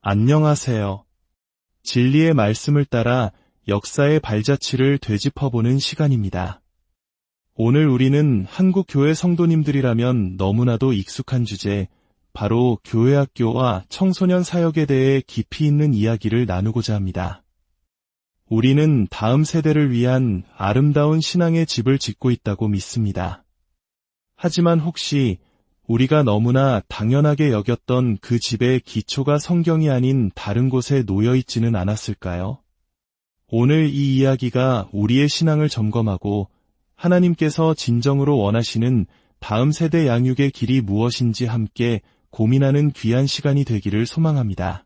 안녕하세요. 진리의 말씀을 따라 역사의 발자취를 되짚어보는 시간입니다. 오늘 우리는 한국 교회 성도님들이라면 너무나도 익숙한 주제, 바로 교회학교와 청소년 사역에 대해 깊이 있는 이야기를 나누고자 합니다. 우리는 다음 세대를 위한 아름다운 신앙의 집을 짓고 있다고 믿습니다. 하지만 혹시 우리가 너무나 당연하게 여겼던 그 집의 기초가 성경이 아닌 다른 곳에 놓여 있지는 않았을까요? 오늘 이 이야기가 우리의 신앙을 점검하고 하나님께서 진정으로 원하시는 다음 세대 양육의 길이 무엇인지 함께 고민하는 귀한 시간이 되기를 소망합니다.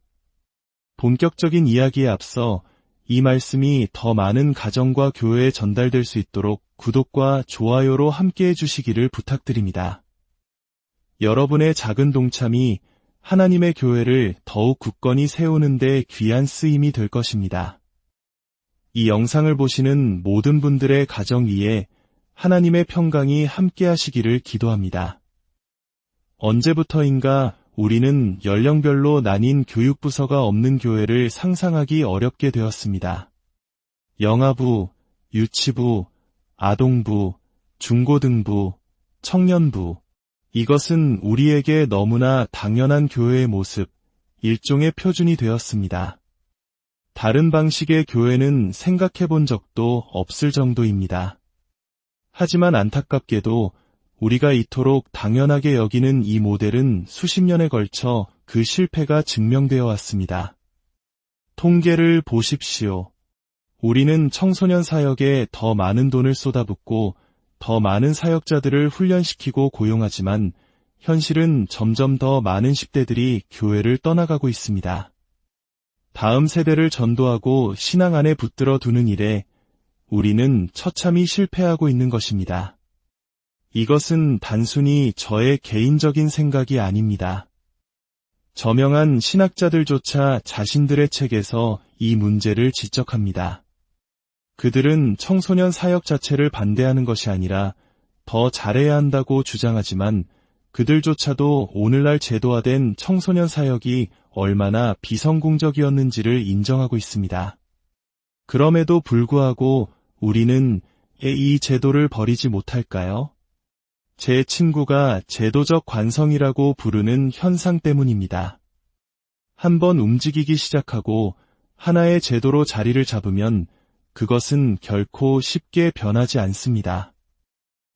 본격적인 이야기에 앞서 이 말씀이 더 많은 가정과 교회에 전달될 수 있도록 구독과 좋아요로 함께해 주시기를 부탁드립니다. 여러분의 작은 동참이 하나님의 교회를 더욱 굳건히 세우는 데 귀한 쓰임이 될 것입니다. 이 영상을 보시는 모든 분들의 가정 위에 하나님의 평강이 함께 하시기를 기도합니다. 언제부터인가 우리는 연령별로 나뉜 교육부서가 없는 교회를 상상하기 어렵게 되었습니다. 영아부, 유치부, 아동부, 중고등부, 청년부, 이것은 우리에게 너무나 당연한 교회의 모습, 일종의 표준이 되었습니다. 다른 방식의 교회는 생각해 본 적도 없을 정도입니다. 하지만 안타깝게도 우리가 이토록 당연하게 여기는 이 모델은 수십 년에 걸쳐 그 실패가 증명되어 왔습니다. 통계를 보십시오. 우리는 청소년 사역에 더 많은 돈을 쏟아붓고 더 많은 사역자들을 훈련시키고 고용하지만 현실은 점점 더 많은 10대들이 교회를 떠나가고 있습니다. 다음 세대를 전도하고 신앙 안에 붙들어 두는 일에 우리는 처참히 실패하고 있는 것입니다. 이것은 단순히 저의 개인적인 생각이 아닙니다. 저명한 신학자들조차 자신들의 책에서 이 문제를 지적합니다. 그들은 청소년 사역 자체를 반대하는 것이 아니라 더 잘해야 한다고 주장하지만 그들조차도 오늘날 제도화된 청소년 사역이 얼마나 비성공적이었는지를 인정하고 있습니다. 그럼에도 불구하고 우리는 이 제도를 버리지 못할까요? 제 친구가 제도적 관성이라고 부르는 현상 때문입니다. 한번 움직이기 시작하고 하나의 제도로 자리를 잡으면 그것은 결코 쉽게 변하지 않습니다.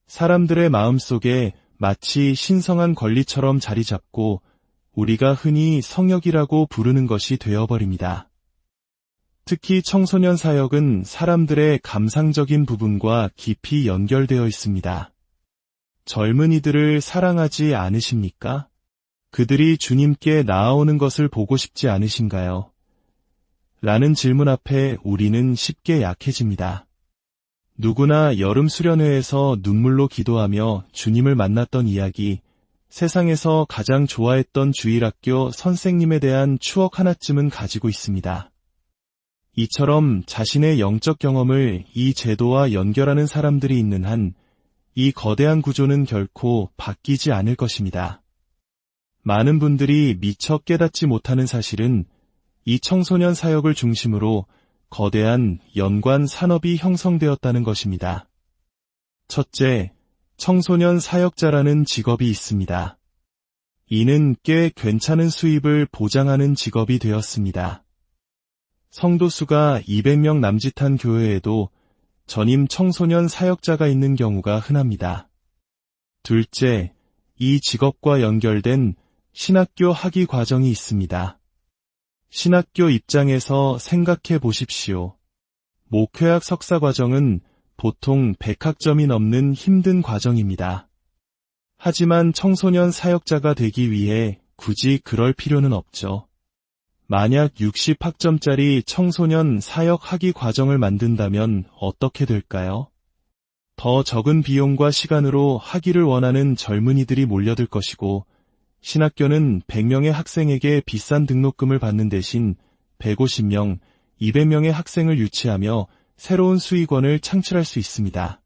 사람들의 마음속에 마치 신성한 권리처럼 자리 잡고 우리가 흔히 성역이라고 부르는 것이 되어버립니다. 특히 청소년 사역은 사람들의 감상적인 부분과 깊이 연결되어 있습니다. 젊은이들을 사랑하지 않으십니까? 그들이 주님께 나아오는 것을 보고 싶지 않으신가요? 라는 질문 앞에 우리는 쉽게 약해집니다. 누구나 여름 수련회에서 눈물로 기도하며 주님을 만났던 이야기, 세상에서 가장 좋아했던 주일학교 선생님에 대한 추억 하나쯤은 가지고 있습니다. 이처럼 자신의 영적 경험을 이 제도와 연결하는 사람들이 있는 한 이 거대한 구조는 결코 바뀌지 않을 것입니다. 많은 분들이 미처 깨닫지 못하는 사실은 이 청소년 사역을 중심으로 거대한 연관 산업이 형성되었다는 것입니다. 첫째, 청소년 사역자라는 직업이 있습니다. 이는 꽤 괜찮은 수입을 보장하는 직업이 되었습니다. 성도 수가 200명 남짓한 교회에도 전임 청소년 사역자가 있는 경우가 흔합니다. 둘째, 이 직업과 연결된 신학교 학위 과정이 있습니다. 신학교 입장에서 생각해 보십시오. 목회학 석사 과정은 보통 100학점이 넘는 힘든 과정입니다. 하지만 청소년 사역자가 되기 위해 굳이 그럴 필요는 없죠. 만약 60학점짜리 청소년 사역 학위 과정을 만든다면 어떻게 될까요? 더 적은 비용과 시간으로 학위를 원하는 젊은이들이 몰려들 것이고 신학교는 100명의 학생에게 비싼 등록금을 받는 대신 150명, 200명의 학생을 유치하며 새로운 수익원을 창출할 수 있습니다.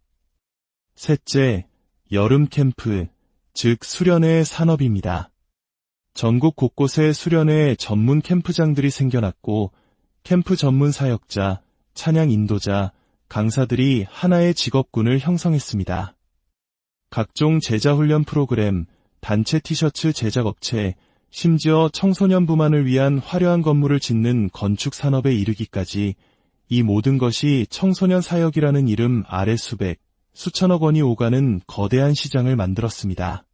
셋째, 여름 캠프, 즉 수련회 산업입니다. 전국 곳곳에 수련회 전문 캠프장들이 생겨났고 캠프 전문 사역자, 찬양 인도자, 강사들이 하나의 직업군을 형성했습니다. 각종 제자훈련 프로그램, 단체 티셔츠 제작업체, 심지어 청소년부만을 위한 화려한 건물을 짓는 건축 산업에 이르기까지 이 모든 것이 청소년 사역이라는 이름 아래 수천억 원이 오가는 거대한 시장을 만들었습니다.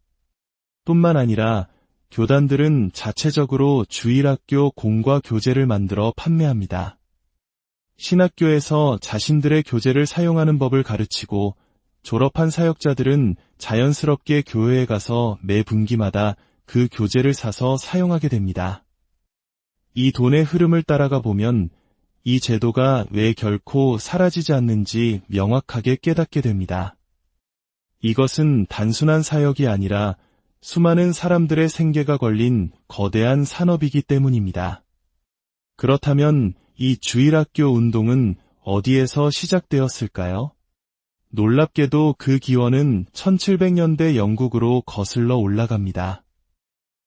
뿐만 아니라 교단들은 자체적으로 주일학교 공과 교재를 만들어 판매합니다. 신학교에서 자신들의 교재를 사용하는 법을 가르치고 졸업한 사역자들은 자연스럽게 교회에 가서 매 분기마다 그 교재를 사서 사용하게 됩니다. 이 돈의 흐름을 따라가 보면 이 제도가 왜 결코 사라지지 않는지 명확하게 깨닫게 됩니다. 이것은 단순한 사역이 아니라 수많은 사람들의 생계가 걸린 거대한 산업이기 때문입니다. 그렇다면 이 주일학교 운동은 어디에서 시작되었을까요? 놀랍게도 그 기원은 1700년대 영국으로 거슬러 올라갑니다.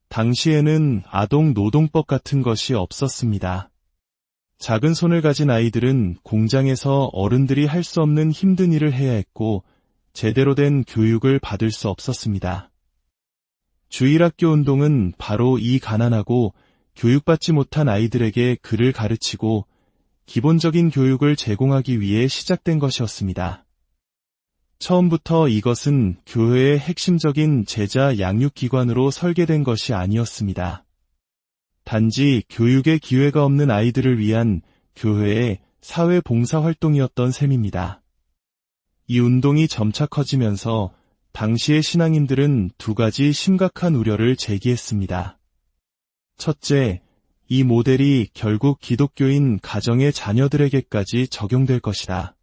당시에는 아동 노동법 같은 것이 없었습니다. 작은 손을 가진 아이들은 공장에서 어른들이 할 수 없는 힘든 일을 해야 했고 제대로 된 교육을 받을 수 없었습니다. 주일학교 운동은 바로 이 가난하고 교육받지 못한 아이들에게 글을 가르치고 기본적인 교육을 제공하기 위해 시작된 것이었습니다. 처음부터 이것은 교회의 핵심적인 제자 양육기관으로 설계된 것이 아니었습니다. 단지 교육의 기회가 없는 아이들을 위한 교회의 사회봉사활동이었던 셈입니다. 이 운동이 점차 커지면서 당시의 신앙인들은 두 가지 심각한 우려를 제기했습니다. 첫째, 이 모델이 결국 기독교인 가정의 자녀들에게까지 적용될 것이다.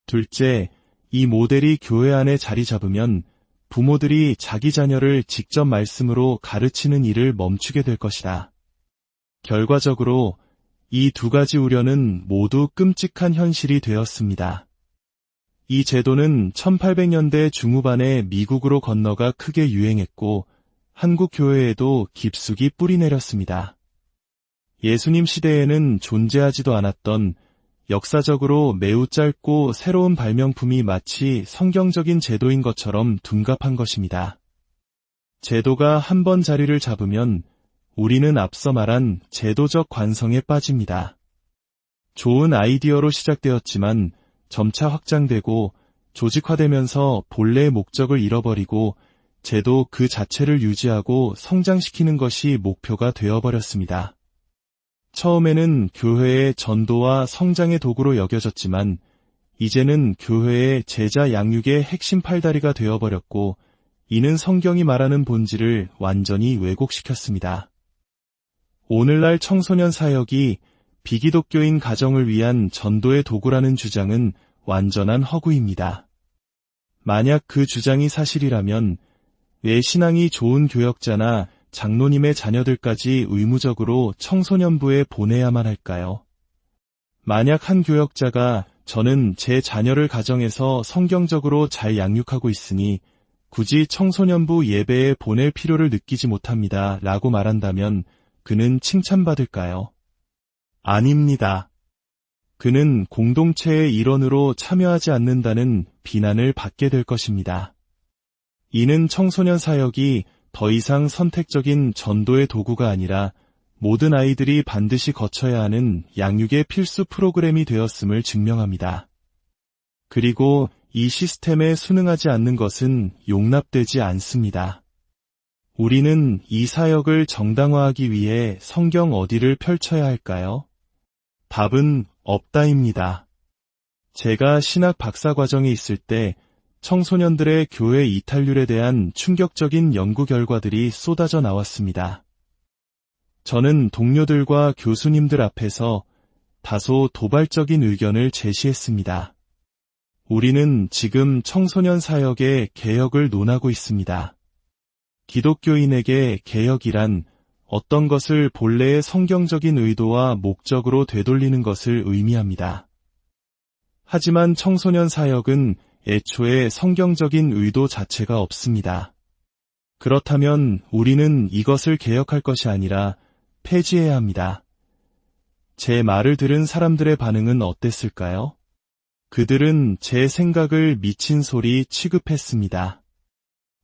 둘째, 이 모델이 교회 안에 자리 잡으면 부모들이 자기 자녀를 직접 말씀으로 가르치는 일을 멈추게 될 것이다. 결과적으로 이 두 가지 우려는 모두 끔찍한 현실이 되었습니다. 이 제도는 1800년대 중후반에 미국으로 건너가 크게 유행했고 한국 교회에도 깊숙이 뿌리내렸습니다. 예수님 시대에는 존재하지도 않았던 역사적으로 매우 짧고 새로운 발명품이 마치 성경적인 제도인 것처럼 둔갑한 것입니다. 제도가 한 번 자리를 잡으면 우리는 앞서 말한 제도적 관성에 빠집니다. 좋은 아이디어로 시작되었지만 점차 확장되고 조직화되면서 본래의 목적을 잃어버리고 제도 그 자체를 유지하고 성장시키는 것이 목표가 되어버렸습니다. 처음에는 교회의 전도와 성장의 도구로 여겨졌지만 이제는 교회의 제자 양육의 핵심 팔다리가 되어버렸고 이는 성경이 말하는 본질을 완전히 왜곡시켰습니다. 오늘날 청소년 사역이 비기독교인 가정을 위한 전도의 도구라는 주장은 완전한 허구입니다. 만약 그 주장이 사실이라면 왜 신앙이 좋은 교역자나 장로님의 자녀들까지 의무적으로 청소년부에 보내야만 할까요? 만약 한 교역자가 저는 제 자녀를 가정에서 성경적으로 잘 양육하고 있으니 굳이 청소년부 예배에 보낼 필요를 느끼지 못합니다 라고 말한다면 그는 칭찬받을까요? 아닙니다. 그는 공동체의 일원으로 참여하지 않는다는 비난을 받게 될 것입니다. 이는 청소년 사역이 더 이상 선택적인 전도의 도구가 아니라 모든 아이들이 반드시 거쳐야 하는 양육의 필수 프로그램이 되었음을 증명합니다. 그리고 이 시스템에 순응하지 않는 것은 용납되지 않습니다. 우리는 이 사역을 정당화하기 위해 성경 어디를 펼쳐야 할까요? 답은 없다입니다. 제가 신학 박사 과정에 있을 때 청소년들의 교회 이탈률에 대한 충격적인 연구 결과들이 쏟아져 나왔습니다. 저는 동료들과 교수님들 앞에서 다소 도발적인 의견을 제시했습니다. 우리는 지금 청소년 사역의 개혁을 논하고 있습니다. 기독교인에게 개혁이란 어떤 것을 본래의 성경적인 의도와 목적으로 되돌리는 것을 의미합니다. 하지만 청소년 사역은 애초에 성경적인 의도 자체가 없습니다. 그렇다면 우리는 이것을 개혁할 것이 아니라 폐지해야 합니다. 제 말을 들은 사람들의 반응은 어땠을까요? 그들은 제 생각을 미친 소리 취급했습니다.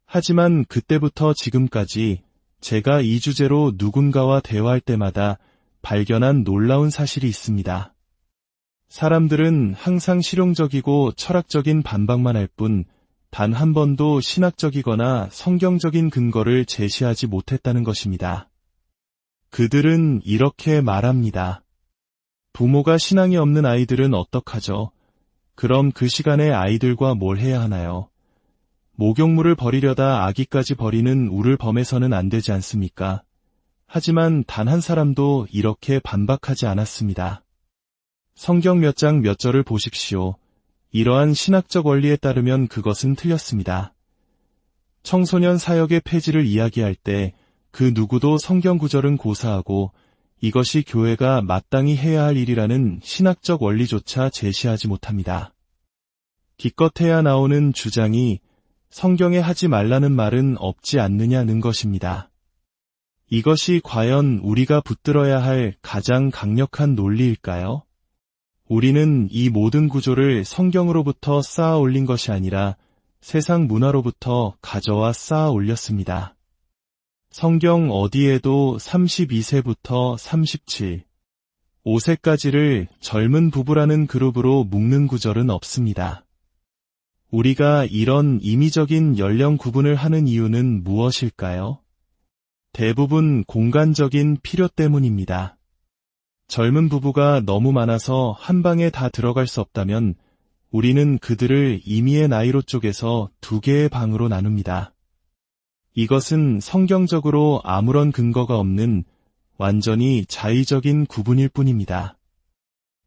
하지만 그때부터 지금까지 제가 이 주제로 누군가와 대화할 때마다 발견한 놀라운 사실이 있습니다. 사람들은 항상 실용적이고 철학적인 반박만 할 뿐, 단 한 번도 신학적이거나 성경적인 근거를 제시하지 못했다는 것입니다. 그들은 이렇게 말합니다. 부모가 신앙이 없는 아이들은 어떡하죠? 그럼 그 시간에 아이들과 뭘 해야 하나요? 목욕물을 버리려다 아기까지 버리는 우를 범해서는 안 되지 않습니까? 하지만 단 한 사람도 이렇게 반박하지 않았습니다. 성경 몇 장 몇 절을 보십시오. 이러한 신학적 원리에 따르면 그것은 틀렸습니다. 청소년 사역의 폐지를 이야기할 때 그 누구도 성경 구절은 고사하고 이것이 교회가 마땅히 해야 할 일이라는 신학적 원리조차 제시하지 못합니다. 기껏해야 나오는 주장이 성경에 하지 말라는 말은 없지 않느냐는 것입니다. 이것이 과연 우리가 붙들어야 할 가장 강력한 논리일까요? 우리는 이 모든 구조를 성경으로부터 쌓아 올린 것이 아니라 세상 문화로부터 가져와 쌓아 올렸습니다. 성경 어디에도 32세부터 37, 5세까지를 젊은 부부라는 그룹으로 묶는 구절은 없습니다. 우리가 이런 임의적인 연령 구분을 하는 이유는 무엇일까요? 대부분 공간적인 필요 때문입니다. 젊은 부부가 너무 많아서 한 방에 다 들어갈 수 없다면 우리는 그들을 임의의 나이로 쪼개서 2개의 방으로 나눕니다. 이것은 성경적으로 아무런 근거가 없는 완전히 자의적인 구분일 뿐입니다.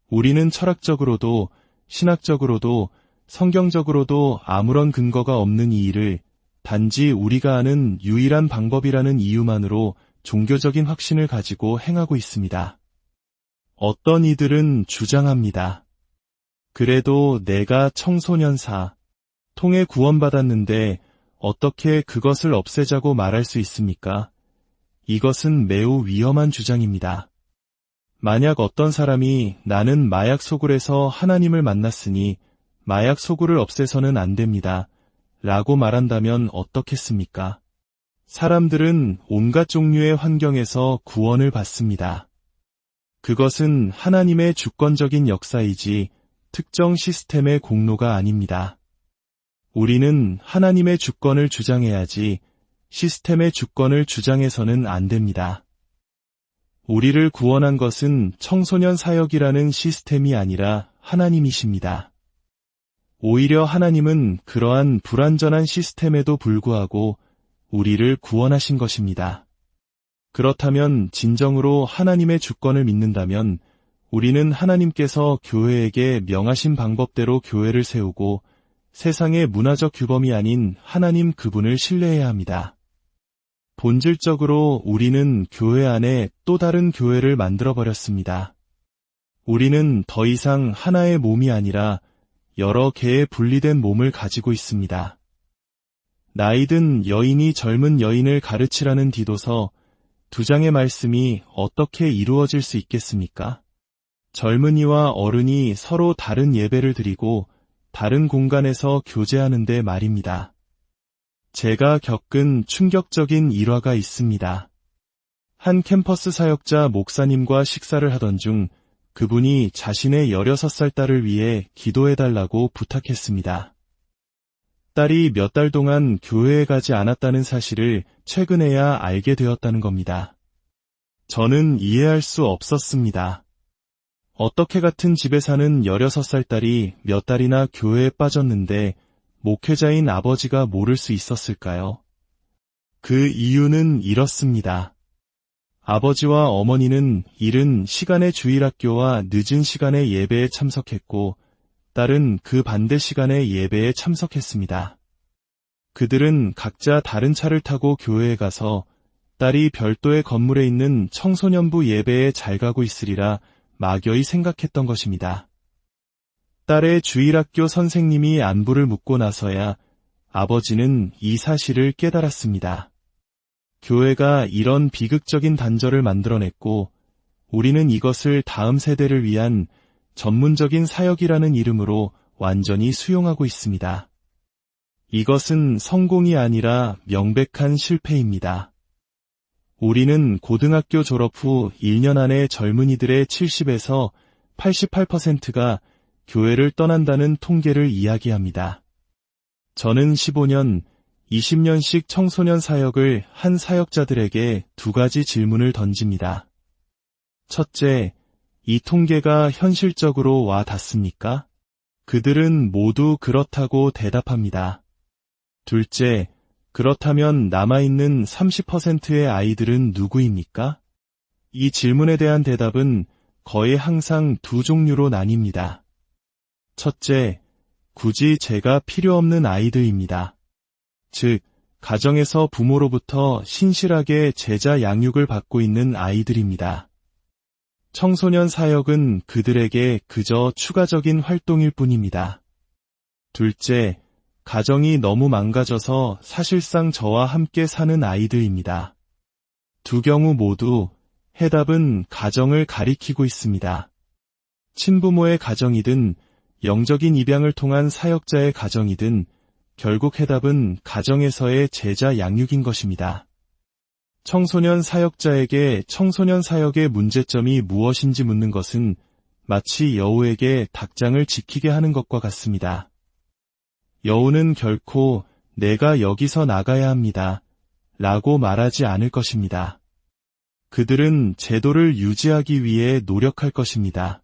우리는 철학적으로도 신학적으로도 성경적으로도 아무런 근거가 없는 이 일을 단지 우리가 아는 유일한 방법이라는 이유만으로 종교적인 확신을 가지고 행하고 있습니다. 어떤 이들은 주장합니다. 그래도 내가 청소년사, 통해 구원받았는데 어떻게 그것을 없애자고 말할 수 있습니까? 이것은 매우 위험한 주장입니다. 만약 어떤 사람이 나는 마약 소굴에서 하나님을 만났으니 마약 소굴을 없애서는 안 됩니다. 라고 말한다면 어떻겠습니까? 사람들은 온갖 종류의 환경에서 구원을 받습니다. 그것은 하나님의 주권적인 역사이지 특정 시스템의 공로가 아닙니다. 우리는 하나님의 주권을 주장해야지 시스템의 주권을 주장해서는 안 됩니다. 우리를 구원한 것은 청소년 사역이라는 시스템이 아니라 하나님이십니다. 오히려 하나님은 그러한 불완전한 시스템에도 불구하고 우리를 구원하신 것입니다. 그렇다면 진정으로 하나님의 주권을 믿는다면 우리는 하나님께서 교회에게 명하신 방법대로 교회를 세우고 세상의 문화적 규범이 아닌 하나님 그분을 신뢰해야 합니다. 본질적으로 우리는 교회 안에 또 다른 교회를 만들어버렸습니다. 우리는 더 이상 하나의 몸이 아니라 여러 개의 분리된 몸을 가지고 있습니다. 나이든 여인이 젊은 여인을 가르치라는 디도서 2장의 말씀이 어떻게 이루어질 수 있겠습니까? 젊은이와 어른이 서로 다른 예배를 드리고 다른 공간에서 교제하는데 말입니다. 제가 겪은 충격적인 일화가 있습니다. 한 캠퍼스 사역자 목사님과 식사를 하던 중 그분이 자신의 16살 딸을 위해 기도해달라고 부탁했습니다. 딸이 몇 달 동안 교회에 가지 않았다는 사실을 최근에야 알게 되었다는 겁니다. 저는 이해할 수 없었습니다. 어떻게 같은 집에 사는 16살 딸이 몇 달이나 교회에 빠졌는데 목회자인 아버지가 모를 수 있었을까요? 그 이유는 이렇습니다. 아버지와 어머니는 이른 시간의 주일학교와 늦은 시간의 예배에 참석했고 딸은 그 반대 시간의 예배에 참석했습니다. 그들은 각자 다른 차를 타고 교회에 가서 딸이 별도의 건물에 있는 청소년부 예배에 잘 가고 있으리라 막연히 생각했던 것입니다. 딸의 주일학교 선생님이 안부를 묻고 나서야 아버지는 이 사실을 깨달았습니다. 교회가 이런 비극적인 단절을 만들어냈고 우리는 이것을 다음 세대를 위한 전문적인 사역이라는 이름으로 완전히 수용하고 있습니다. 이것은 성공이 아니라 명백한 실패입니다. 우리는 고등학교 졸업 후 1년 안에 젊은이들의 70에서 88%가 교회를 떠난다는 통계를 이야기합니다. 저는 15년, 20년씩 청소년 사역을 한 사역자들에게 두 가지 질문을 던집니다. 첫째, 이 통계가 현실적으로 와 닿습니까? 그들은 모두 그렇다고 대답합니다. 둘째, 그렇다면 남아있는 30%의 아이들은 누구입니까? 이 질문에 대한 대답은 거의 항상 두 종류로 나뉩니다. 첫째, 굳이 제가 필요 없는 아이들입니다. 즉, 가정에서 부모로부터 신실하게 제자 양육을 받고 있는 아이들입니다. 청소년 사역은 그들에게 그저 추가적인 활동일 뿐입니다. 둘째, 가정이 너무 망가져서 사실상 저와 함께 사는 아이들입니다. 두 경우 모두 해답은 가정을 가리키고 있습니다. 친부모의 가정이든 영적인 입양을 통한 사역자의 가정이든 결국 해답은 가정에서의 제자 양육인 것입니다. 청소년 사역자에게 청소년 사역의 문제점이 무엇인지 묻는 것은 마치 여우에게 닭장을 지키게 하는 것과 같습니다. 여우는 결코 내가 여기서 나가야 합니다. 라고 말하지 않을 것입니다. 그들은 제도를 유지하기 위해 노력할 것입니다.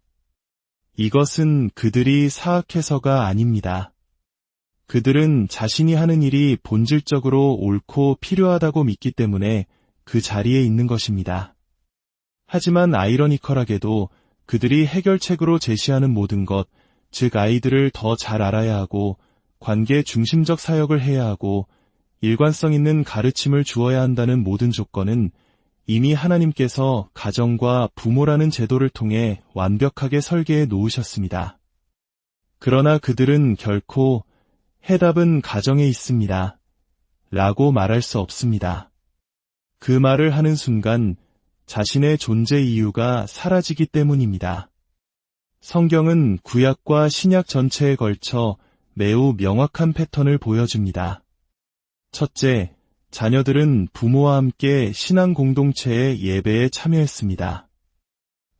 이것은 그들이 사악해서가 아닙니다. 그들은 자신이 하는 일이 본질적으로 옳고 필요하다고 믿기 때문에 그 자리에 있는 것입니다. 하지만 아이러니컬하게도 그들이 해결책으로 제시하는 모든 것, 즉 아이들을 더 잘 알아야 하고 관계 중심적 사역을 해야 하고 일관성 있는 가르침을 주어야 한다는 모든 조건은 이미 하나님께서 가정과 부모라는 제도를 통해 완벽하게 설계해 놓으셨습니다. 그러나 그들은 결코 해답은 가정에 있습니다. 라고 말할 수 없습니다. 그 말을 하는 순간 자신의 존재 이유가 사라지기 때문입니다. 성경은 구약과 신약 전체에 걸쳐 매우 명확한 패턴을 보여줍니다. 첫째, 자녀들은 부모와 함께 신앙 공동체의 예배에 참여했습니다.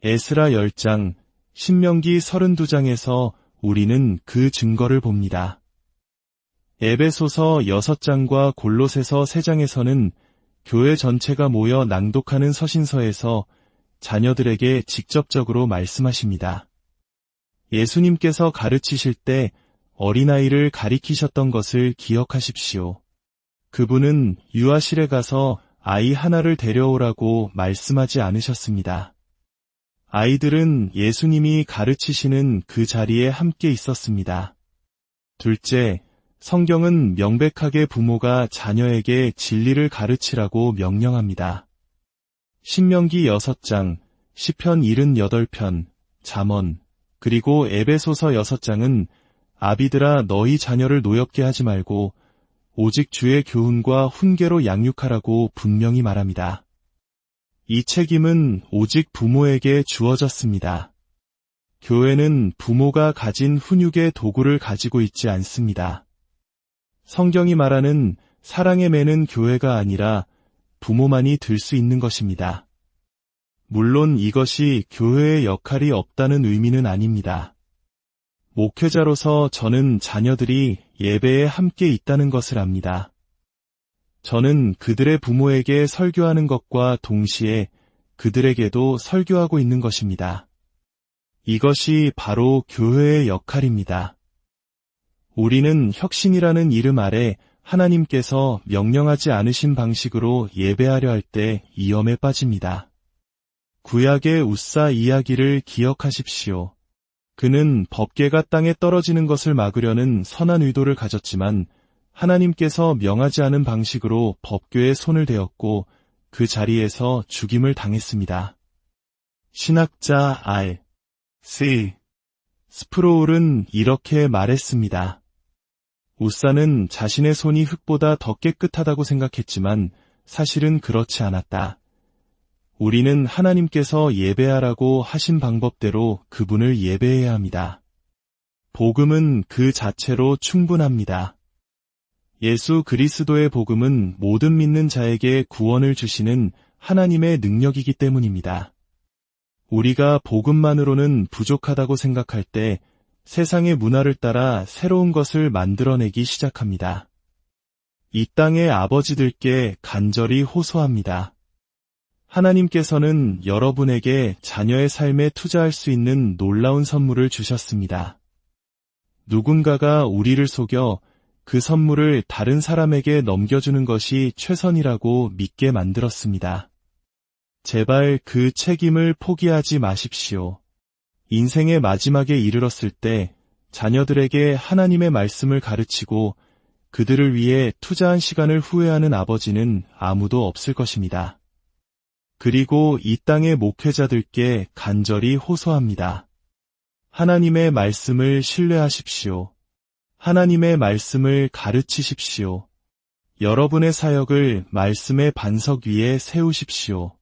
에스라 10장, 신명기 32장에서 우리는 그 증거를 봅니다. 에베소서 6장과 골로새서 3장에서는 교회 전체가 모여 낭독하는 서신서에서 자녀들에게 직접적으로 말씀하십니다. 예수님께서 가르치실 때 어린아이를 가리키셨던 것을 기억하십시오. 그분은 유아실에 가서 아이 하나를 데려오라고 말씀하지 않으셨습니다. 아이들은 예수님이 가르치시는 그 자리에 함께 있었습니다. 둘째, 성경은 명백하게 부모가 자녀에게 진리를 가르치라고 명령합니다. 신명기 6장, 시편 78편, 잠언, 그리고 에베소서 6장은 아비들아 너희 자녀를 노엽게 하지 말고 오직 주의 교훈과 훈계로 양육하라고 분명히 말합니다. 이 책임은 오직 부모에게 주어졌습니다. 교회는 부모가 가진 훈육의 도구를 가지고 있지 않습니다. 성경이 말하는 사랑의 매는 교회가 아니라 부모만이 들 수 있는 것입니다. 물론 이것이 교회의 역할이 없다는 의미는 아닙니다. 목회자로서 저는 자녀들이 예배에 함께 있다는 것을 압니다. 저는 그들의 부모에게 설교하는 것과 동시에 그들에게도 설교하고 있는 것입니다. 이것이 바로 교회의 역할입니다. 우리는 혁신이라는 이름 아래 하나님께서 명령하지 않으신 방식으로 예배하려 할 때 위험에 빠집니다. 구약의 웃사 이야기를 기억하십시오. 그는 법궤가 땅에 떨어지는 것을 막으려는 선한 의도를 가졌지만 하나님께서 명하지 않은 방식으로 법궤에 손을 대었고 그 자리에서 죽임을 당했습니다. 신학자 R.C. 스프로울은 이렇게 말했습니다. 웃사는 자신의 손이 흙보다 더 깨끗하다고 생각했지만 사실은 그렇지 않았다. 우리는 하나님께서 예배하라고 하신 방법대로 그분을 예배해야 합니다. 복음은 그 자체로 충분합니다. 예수 그리스도의 복음은 모든 믿는 자에게 구원을 주시는 하나님의 능력이기 때문입니다. 우리가 복음만으로는 부족하다고 생각할 때 세상의 문화를 따라 새로운 것을 만들어내기 시작합니다. 이 땅의 아버지들께 간절히 호소합니다. 하나님께서는 여러분에게 자녀의 삶에 투자할 수 있는 놀라운 선물을 주셨습니다. 누군가가 우리를 속여 그 선물을 다른 사람에게 넘겨주는 것이 최선이라고 믿게 만들었습니다. 제발 그 책임을 포기하지 마십시오. 인생의 마지막에 이르렀을 때 자녀들에게 하나님의 말씀을 가르치고 그들을 위해 투자한 시간을 후회하는 아버지는 아무도 없을 것입니다. 그리고 이 땅의 목회자들께 간절히 호소합니다. 하나님의 말씀을 신뢰하십시오. 하나님의 말씀을 가르치십시오. 여러분의 사역을 말씀의 반석 위에 세우십시오.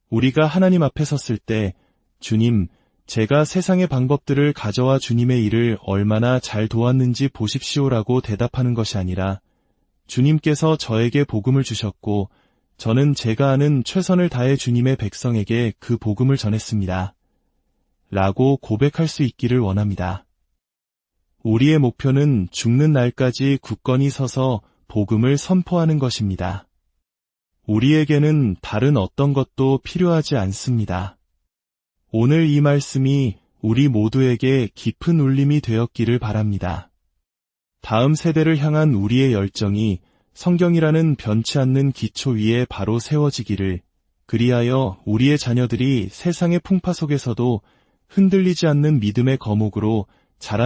우리가 하나님 앞에 섰을 때 주님, 제가 세상의 방법들을 가져와 주님의 일을 얼마나 잘 도왔는지 보십시오라고 대답하는 것이 아니라 주님께서 저에게 복음을 주셨고 저는 제가 아는 최선을 다해 주님의 백성에게 그 복음을 전했습니다. 라고 고백할 수 있기를 원합니다. 우리의 목표는 죽는 날까지 굳건히 서서 복음을 선포하는 것입니다. 우리에게는 다른 어떤 것도 필요하지 않습니다. 오늘 이 말씀이 우리 모두에게 깊은 울림이 되었기를 바랍니다. 다음 세대를 향한 우리의 열정이 성경이라는 변치 않는 기초 위에 바로 세워지기를, 그리하여 우리의 자녀들이 세상의 풍파 속에서도 흔들리지 않는 믿음의 거목으로 자라는